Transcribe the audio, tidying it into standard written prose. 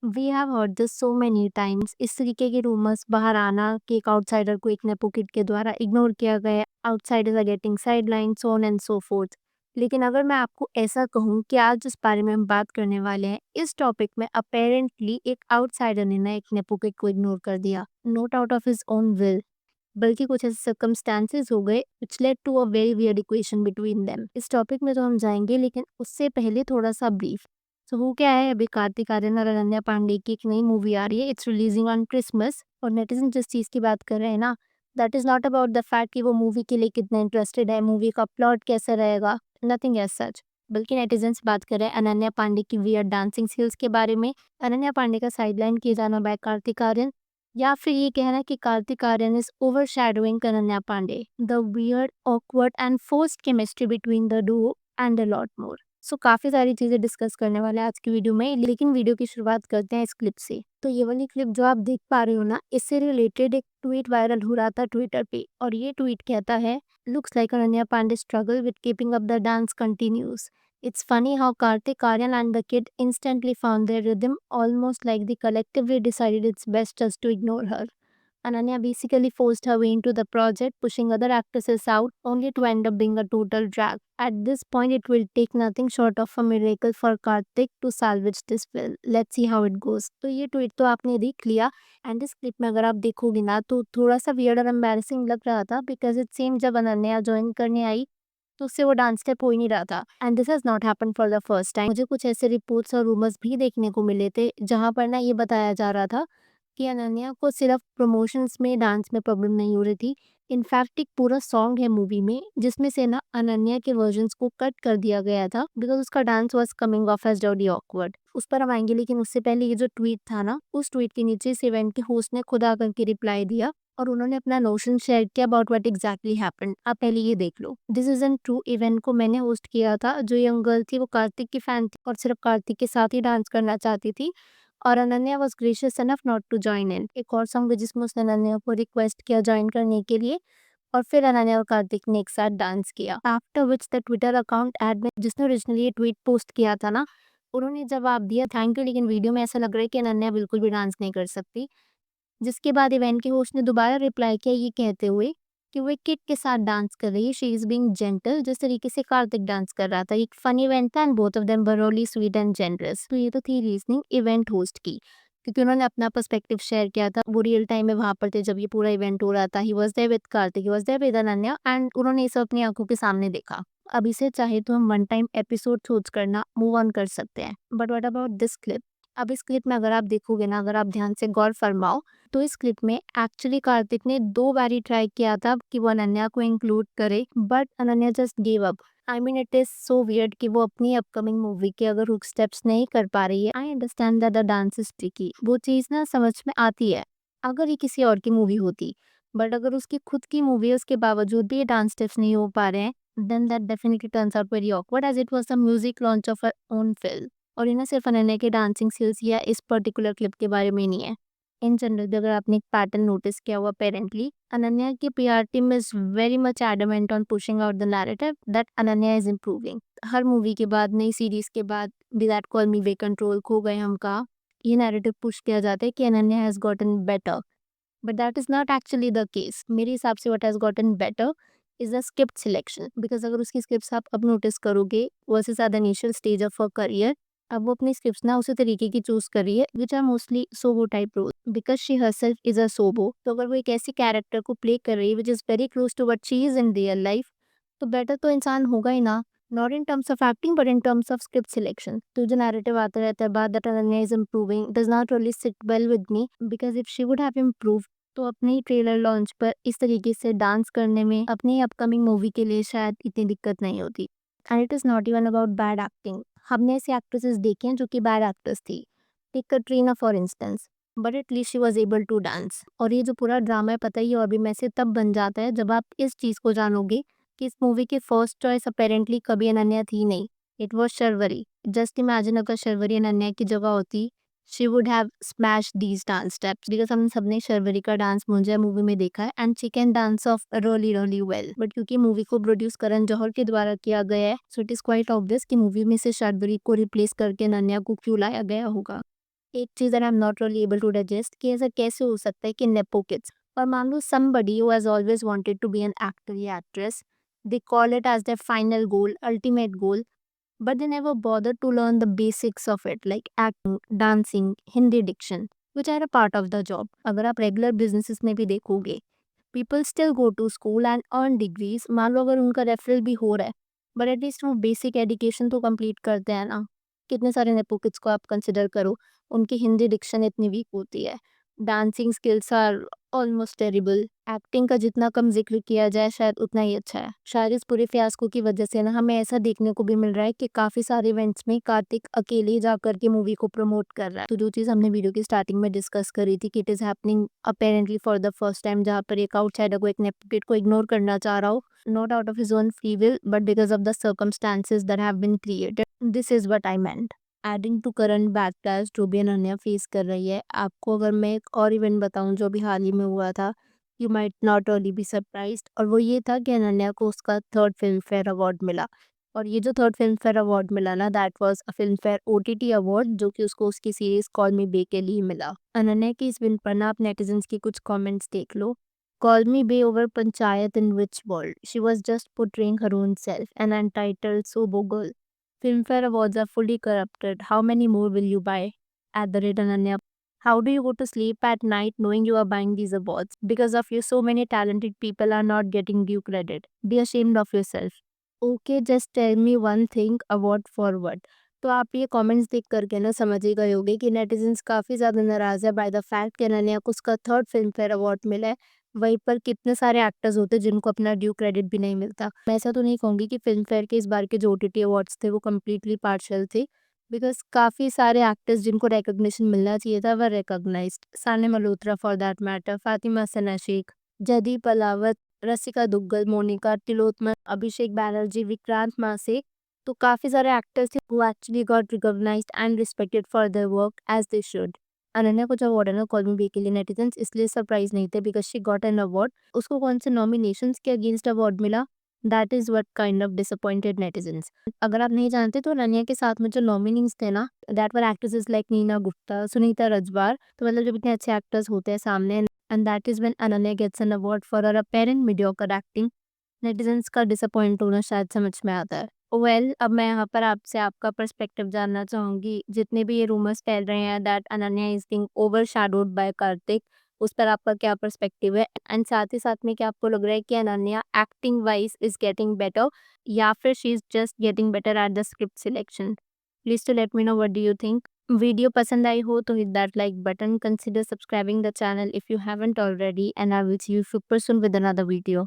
We have heard this so many times. इस तरीके के रूमर्स बाहर आना कि एक आउटसाइडर को एक नेपो किड के द्वारा इग्नोर किया गया, outsiders are getting sideline, so on and so forth. लेकिन अगर मैं आपको ऐसा कहूँ कि आज जिस बारे में हम बात करने वाले हैं, इस टॉपिक में अपेरेंटली एक आउटसाइडर ने ना एक नेपो किड को इग्नोर कर दिया, not out of his own will, बल्कि कुछ ऐसे सर्कमस्टांसेस हो गए which led to a very weird equation between them. इस टॉपिक में तो हम जाएंगे, लेकिन उससे पहले थोड़ा सा ब्रीफ। तो वो क्या है, अभी कार्तिक आर्यन और अनन्या पांडे की एक नई मूवी आ रही है, इट्स रिलीजिंग ऑन क्रिसमस। और नेटिजन जिस चीज की बात कर रहे हैं ना, that is not about the fact कि वो मूवी के लिए कितना इंटरेस्टेड है, मूवी का प्लॉट कैसा रहेगा, नथिंग एज सच। बल्कि नेटिजन्स बात कर रहे हैं अनन्या पांडे की वियर्ड डांसिंग स्किल्स के बारे में, अनन्या पांडे का साइडलाइन किया जाना बाय कार्तिक आर्यन, या फिर ये कहना कि Kartik Aaryan is overshadowing Ananya Pandey, the weird awkward and forced chemistry between the duo and a lot more. So काफी सारी चीजें डिस्कस करने वाले हैं आज की वीडियो में, लेकिन वीडियो की शुरुआत करते हैं इस क्लिप से। तो ये वाली क्लिप जो आप देख पा रहे हो ना, इससे रिलेटेड एक ट्वीट वायरल हो रहा था ट्विटर पे, और ये ट्वीट कहता है, looks like Ananya Pandey struggle with keeping up the dance continues. It's funny how Karthik, Aryan and the kid instantly found their rhythm, almost like they collectively decided it's best just to ignore her. Ananya basically forced her way into the project, pushing other actresses out, only to end up being a total drag. At this point, it will take nothing short of a miracle for Karthik to salvage this film. Let's see how it goes. तो ये tweet तो आपने देख लिया, and इस clip में अगर आप देखोगे ना, तो थोड़ा सा वियर्ड और एम्बैरेसिंग लग रहा था, बिकॉज इट सेम जब अनन्या ज्वाइन करने आई तो उससे वो डांस स्टेप हो ही नहीं रहा था, and this has not happen for the first time. मुझे कुछ ऐसे रिपोर्ट्स और रूमर्स भी देखने को मिले थे, जहां पर ना ये बताया जा रहा था कि अनन्या को सिर्फ प्रमोशंस में डांस में प्रॉब्लम नहीं हो रही थी। इनफैक्ट एक पूरा सॉन्ग है मूवी में जिसमें से ना अनन्या के वर्जन्स को कट कर दिया गया था, बिकॉज उसका dance was coming off as dirty awkward. उस पर हम आएंगे, लेकिन उससे पहले ये जो ट्वीट था ना, उस ट्वीट के नीचे इस इवेंट के होस्ट ने खुद आकर के रिप्लाई दिया, और उन्होंने अपना नोशन शेयर किया अबाउट व्हाट एग्जैक्टली हैपेंड। आप पहले ये देख लो। This is an true event को मैंने होस्ट किया था। जो यंग गर्ल थी वो कार्तिक की फैन थी और सिर्फ कार्तिक के साथ ही डांस करना चाहती थी, और Ananya was gracious enough not to join in. एक और सॉन्ग जिसमें उसने अनन्या को रिक्वेस्ट किया ज्वाइन करने के लिए, और फिर अनन्या और कार्तिक ने एक साथ डांस किया। After which the Twitter account admin जिसने ओरिजिनली ये ट्वीट पोस्ट किया था ना, उन्होंने जवाब दिया, थैंक यू, लेकिन वीडियो में ऐसा लग रहा है कि अनन्या बिल्कुल भी डांस नहीं कर सकती। जिसके बाद इवेंट के होस्ट ने दोबारा रिप्लाई किया ये कहते हुए कि वो एक किड के साथ डांस कर रही है, शी इज बीइंग जेंटल, जिस तरीके से कार्तिक डांस कर रहा था। एक फनी इवेंट था and both of them were really sweet and generous. तो ये तो थी रीजनिंग इवेंट होस्ट की, क्योंकि उन्होंने अपना पर्सपेक्टिव शेयर किया था। वो रियल टाइम में वहां पर थे जब ये पूरा इवेंट हो रहा था। He was there with Kartik, he was there with Ananya, and उन्होंने ये सब अपनी आंखों के सामने देखा। अब इसे चाहे तो हम वन टाइम एपिसोड सोच करना मूव ऑन कर सकते हैं, but what about this clip. अब इस क्लिप में अगर आप देखोगे ना, अगर आप ध्यान से गौर फरमाओ, तो इस क्लिप में एक्चुअली कार्तिक ने 2 बार ही ट्राई किया था कि वो अनन्या को इंक्लूड करे, but Ananya just give up. I mean it is so weird कि वो अपनी अपकमिंग मूवी के अगर हुक स्टेप्स नहीं कर पा रही है। I understand that the dance is tricky, वो चीज़ ना समझ में आती है अगर ये किसी और की मूवी होती, बट अगर उसकी खुद की मूवी है उसके बावजूद भी ये डांस स्टेप्स नहीं हो पा रहे हैं, then that definitely turns out very awkward, as it was the music launch of her own film. और ये ना सिर्फ अनन्या के डांसिंग स्किल्स या इस पर्टिकुलर क्लिप के बारे में नहीं है, इन जनरल भी अगर आपने एक पैटर्न नोटिस किया हुआ अपेरेंटली, अनन्या की PR team is very much adamant on pushing out the narrative that Ananya is improving. हर मूवी के बाद, नई सीरीज के बाद, be that call me bae control, Kho Gaye हम का, ये नैरेटिव पुश किया जाता है कि Ananya has gotten better, but that is not actually the case. मेरे हिसाब से what has gotten better is the script selection, because अगर उसकी स्क्रिप्ट्स आप अब नोटिस करोगे versus at the initial stage of a career, अब वो अपनी स्क्रिप्ट्स ना उसी तरीके की चूज कर रही है which are mostly SoBo type role, because she herself is a SoBo. तो अगर वो एक ऐसी कैरेक्टर को प्ले कर रही है which is very close to what she is in real life, तो बेटर तो इंसान होगा ही ना, not in terms of acting but in terms of script selection. तो जो नैरेटिव आता रहता है बाद that Ananya is improving does not really sit well with me, because if she would have improve तो अपने ही ट्रेलर लॉन्च पर इस तरीके से डांस करने में अपनी अपकमिंग मूवी के लिए शायद इतनी दिक्कत नहीं होती। And it is not even about bad acting. हमने ऐसी एक्ट्रेसेस देखी हैं जो कि बैड एक्ट्रेस थी, take Katrina for instance, but at least she was able to dance. और ये जो पूरा ड्रामा है, पता ही है, और भी मैसेज तब बन जाता है जब आप इस चीज़ को जानोगे कि इस मूवी की फर्स्ट चॉइस अपेरेंटली कभी अनन्या थी नहीं, it was Sharvari. Just imagine अगर शर्वरी अनन्या की जगह होती, she would have smash these dance steps, because हम सबने शर्वरी का डांस मुंजा मूवी में देखा है, and she can dance of really really well. But क्योंकि मूवी को प्रोड्यूस करण जौहर के द्वारा किया गया है, so it is quite obvious कि मूवी में से शर्वरी को रिप्लेस करके अनन्या को क्यों लाया गया होगा। एक चीज़ that I am not really able to digest कि ऐसा कैसे हो सकता है कि नेपो किड्स और मान लो somebody who has always wanted to be an actor या actress, they call it as their final goal, ultimate goal, but they never bothered to learn the basics of it like acting, dancing, Hindi diction, which are a part of the job. अगर आप regular businesses में भी देखोगे, people still go to school and earn degrees. मान लो अगर उनका referral भी हो रहा है, but at least वो basic education तो complete करते हैं ना. कितने सारे नेपो किड्स को आप कंसिडर करो, उनकी हिंदी डिक्शन इतनी वीक होती है, dancing skills are almost terrible, acting का जितना कम जिक्र किया जाए शायद उतना ही अच्छा है। शायद इस पूरे फियास्को की वजह से ना हमें ऐसा देखने को भी मिल रहा है कि काफ़ी सारे इवेंट्स में कार्तिक अकेले जा कर के मूवी को प्रमोट कर रहा है। तो जो चीज़ हमने वीडियो की स्टार्टिंग में डिस्कस करी थी कि it is happening apparently for the first time, जहाँ पर एक आउटसाइडर को, एक नेपोकिड को इग्नोर करना चाह रहा हो, not out of his own free will but because of the circumstances that have been created. This is what I meant. Adding to current backlash जो भी अनन्या फेस कर रही है, आपको अगर मैं एक और इवेंट बताऊं जो अभी हाल ही में हुआ था, you might not really be surprised, और वो ये था कि अनन्या को उसका थर्ड फिल्म फेयर अवार्ड मिला। और ये जो थर्ड फिल्म फेयर अवार्ड मिला ना, that was a film fair OTT award जो कि उसको उसकी सीरीज कॉल मी बे के लिए मिला। अनन्या की इस विन पर ना आप नेटिजन्स की कुछ कमेंट्स देख लो। Call me bae over Panchayat in which world, she was just portraying her own self, an untitled SoBo girl, Filmfare awards are fully corrupted. How many more will you buy? At the rate Ananya. How do you go to sleep at night knowing you are buying these awards? Because of you, so many talented people are not getting due credit. Be ashamed of yourself. Okay, just tell me one thing, award for what? तो आप ये comments देख करके ना समझ ही गए होगे कि नेटिजन्स काफ़ी ज़्यादा नाराज़ है बाय द फैक्ट कि अनन्या को उसका थर्ड फिल्म फेयर अवार्ड मिला है। वहीं पर कितने सारे एक्टर्स होते हैं जिनको अपना ड्यू क्रेडिट भी नहीं मिलता। मैं ऐसा तो नहीं कहूँगी कि फिल्म फेयर के इस बार के जो ओटीटी अवार्ड्स थे वो कम्प्लीटली पार्शियल थे, बिकॉज काफ़ी सारे एक्टर्स जिनको रिकग्निशन मिलना चाहिए था वह recognised. Sanya Malhotra for that matter, Fatima Hasan Shaikh, Jaideep Ahlawat, Rasika Dugal, Monika Tillotama, Abhishek Banerjee, Vikrant Massey, तो काफ़ी सारे एक्टर्स थे who actually got recognised and respected for their work as they should. Ananya को जो अवार्ड है ना कॉल मी बे के लिए, नेटिजन्स इसलिए सरप्राइज नहीं थे because she got an award. उसको कौन से नॉमिनेशंस के अगेंस्ट अवार्ड मिला, that is what kind of disappointed netizens. अगर आप नहीं जानते तो अनन्या के साथ में जो नॉमिनीज थे ना, that were actresses like Neena Gupta, Sunita Rajwar, तो मतलब जब इतने अच्छे एक्टर्स होते हैं सामने, and that is when Ananya gets an award for her apparent mediocre acting, netizens का डिसअपॉइंट होना शायद समझ में आता है। अब मैं यहाँ पर आपसे आपका पर्सपेक्टिव जानना चाहूँगी। जितने भी ये रूमर्स फैल रहे हैं that Ananya is being overshadowed by Kartik, उस पर आपका क्या पर्सपेक्टिव है? एंड साथ ही साथ में क्या आपको लग रहा है कि Ananya acting wise is getting better या फिर she is just getting better at the script selection? Please to let me know what do you think? Video पसंद आई हो तो hit that like button, consider subscribing the channel if you haven't already, and I will see you super soon with another video.